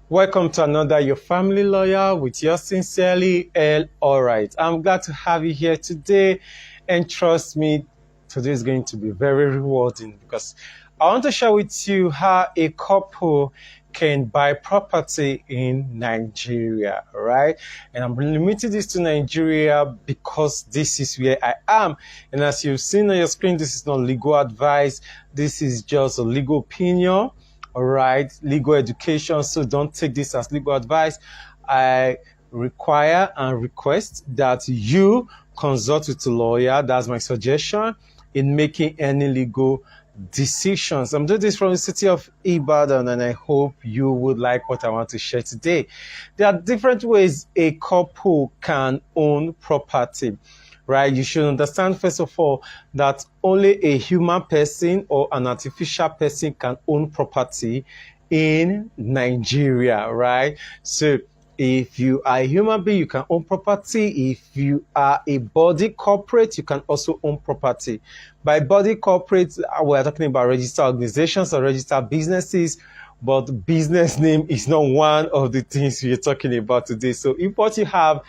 Welcome to another Your Family Lawyer with yours sincerely, Earl. All right, I'm glad to have you here today, and trust me, today is going to be very rewarding because I want to share with you how a couple can buy property in Nigeria, right? And I'm limiting this to Nigeria because this is where I am. And as you've seen on your screen, this is not legal advice. This is just a legal opinion. All right, legal education. So don't take this as legal advice. I require and request that you consult with a lawyer. That's my suggestion in making any legal decisions. I'm doing this from the city of Ibadan, and I hope you would like what I want to share today. There are different ways a couple can own property. Right, you should understand first of all that only a human person or an artificial person can own property in Nigeria, right? So if you are a human being, you can own property. If you are a body corporate, you can also own property. By body corporate, we're talking about registered organizations or registered businesses, but business name is not one of the things we're talking about today. So if what you have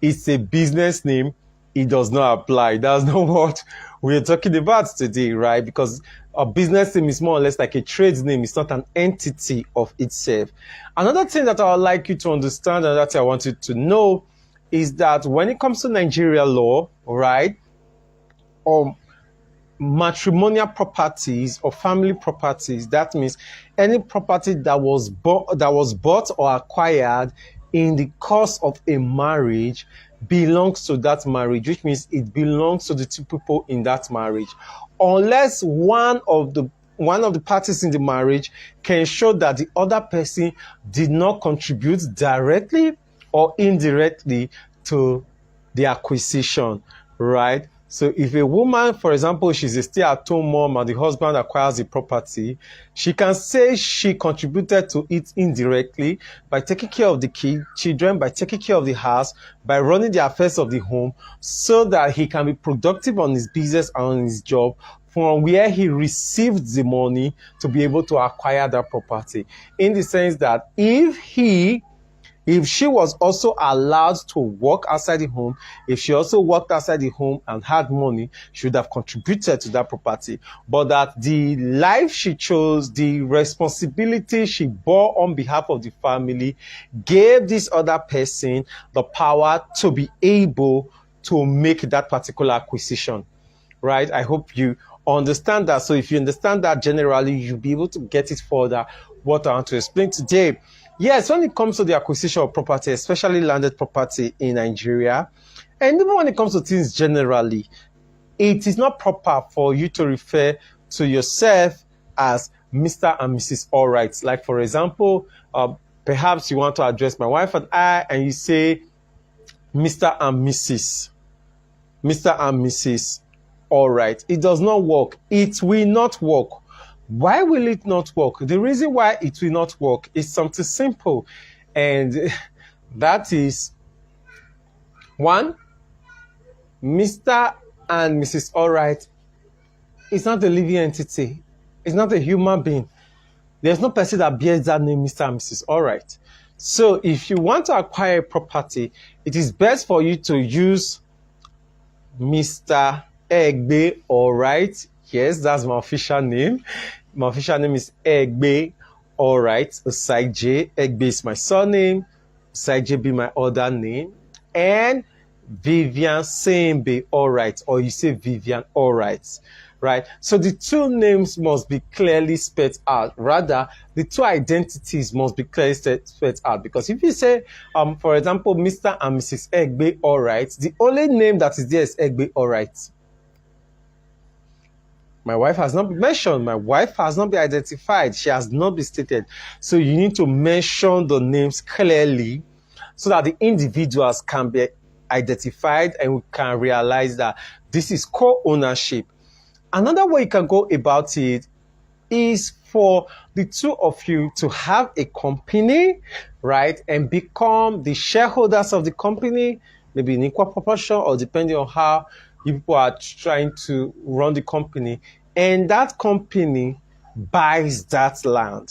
is a business name, it does not apply. That's not what we're talking about today, right? Because a business name is more or less like a trade name. It's not an entity of itself. Another thing that I would like you to understand and that I want you to know is that when it comes to Nigeria law, right, matrimonial properties or family properties, that means any property that was bought or acquired in the course of a marriage belongs to that marriage, which means it belongs to the two people in that marriage, unless one of the parties in the marriage can show that the other person did not contribute directly or indirectly to the acquisition, right? So if a woman, for example, she's a stay-at-home mom and the husband acquires the property, she can say she contributed to it indirectly by taking care of the children, by taking care of the house, by running the affairs of the home so that he can be productive on his business and on his job from where he received the money to be able to acquire that property. In the sense that if she was also allowed to work outside the home, if she also worked outside the home and had money, she would have contributed to that property. But that the life she chose, the responsibility she bore on behalf of the family, gave this other person the power to be able to make that particular acquisition, right? I hope you understand that. So if you understand that generally, you'll be able to get it further. What I want to explain today. Yes, when it comes to the acquisition of property, especially landed property in Nigeria, and even when it comes to things generally, it is not proper for you to refer to yourself as Mr. and Mrs. Alright. Like, for example, perhaps you want to address my wife and I, and you say Mr. and Mrs. Mr. and Mrs. Alright. It does not work. It will not work. Why will it not work? The reason why it will not work is something simple. And that is, one, Mr. and Mrs. Alright is not a living entity. It's not a human being. There's no person that bears that name, Mr. and Mrs. Alright. So if you want to acquire a property, it is best for you to use Mr. Egbe Alright. Yes, that's my official name. My official name is Egbe Alright, Osai J. Egbe is my surname. Osai J be my other name. And Vivian Sembe Alright, or you say Vivian Alright, right? So the two names must be clearly spelled out. Rather, the two identities must be clearly spelled out. Because if you say, for example, Mr. and Mrs. Egbe Alright, the only name that is there is Egbe Alright. My wife has not been mentioned. My wife has not been identified. She has not been stated. So you need to mention the names clearly so that the individuals can be identified and we can realize that this is co-ownership. Another way you can go about it is for the two of you to have a company, right, and become the shareholders of the company, maybe in equal proportion or depending on how you people are trying to run the company, and that company buys that land,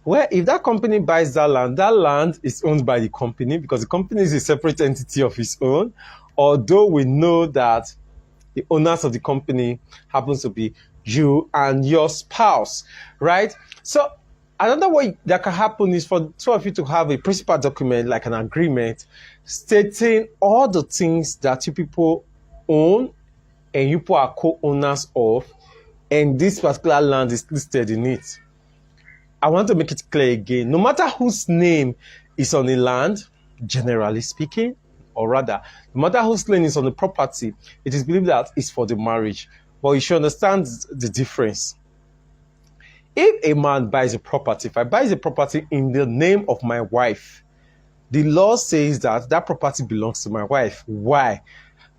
Well, if that company buys that land is owned by the company because the company is a separate entity of its own, although we know that the owners of the company happens to be you and your spouse, right? So another way that can happen is for two of you to have a principal document, like an agreement, stating all the things that you people own and you people are co-owners of, and this particular land is listed in it. I want to make it clear again. No matter whose name is on the land, generally speaking, or rather, no matter whose name is on the property, it is believed that it's for the marriage. But you should understand the difference. If a man buys a property, if I buy the property in the name of my wife, the law says that that property belongs to my wife. Why?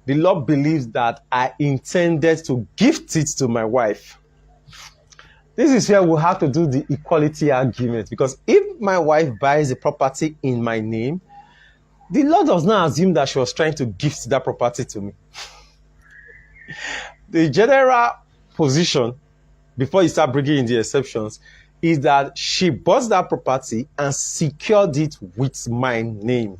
The law believes that I intended to gift it to my wife. This is where we have to do the equality argument, because if my wife buys a property in my name, the law does not assume that she was trying to gift that property to me. The general position, before you start bringing in the exceptions, is that she bought that property and secured it with my name.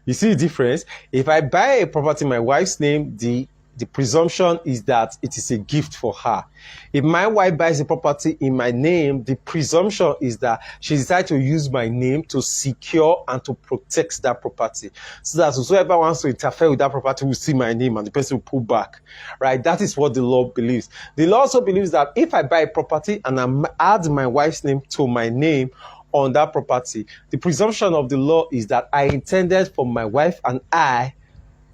You see the difference? If I buy a property in my wife's name, the presumption is that it is a gift for her. If my wife buys a property in my name, the presumption is that she decided to use my name to secure and to protect that property. So that whoever wants to interfere with that property will see my name and the person will pull back. Right? That is what the law believes. The law also believes that if I buy a property and I add my wife's name to my name on that property, the presumption of the law is that I intended for my wife and I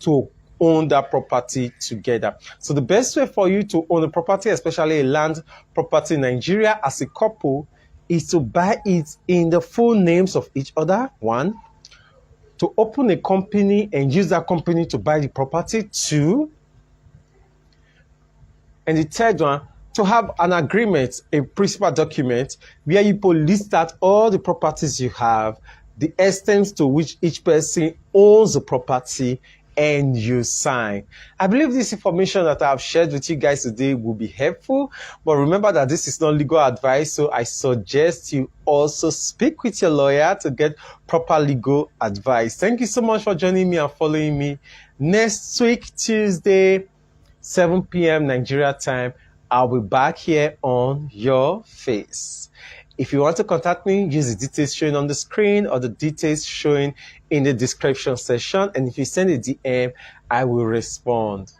to own that property together. So the best way for you to own a property, especially a land property in Nigeria as a couple, is to buy it in the full names of each other. One, to open a company and use that company to buy the property. Two, and the third one, to have an agreement, a principal document, where you list out all the properties you have, the extent to which each person owns the property, and you sign. I believe this information that I've shared with you guys today will be helpful, but remember that this is not legal advice, so I suggest you also speak with your lawyer to get proper legal advice. Thank you so much for joining me and following me. Next week, Tuesday, 7 p.m. Nigeria time, I'll be back here on your face. If you want to contact me, use the details showing on the screen or the details showing in the description section. And if you send a DM, I will respond.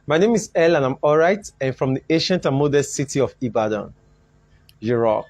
My name is Earl and I'm alright, and from the ancient and modest city of Ibadan. You rock.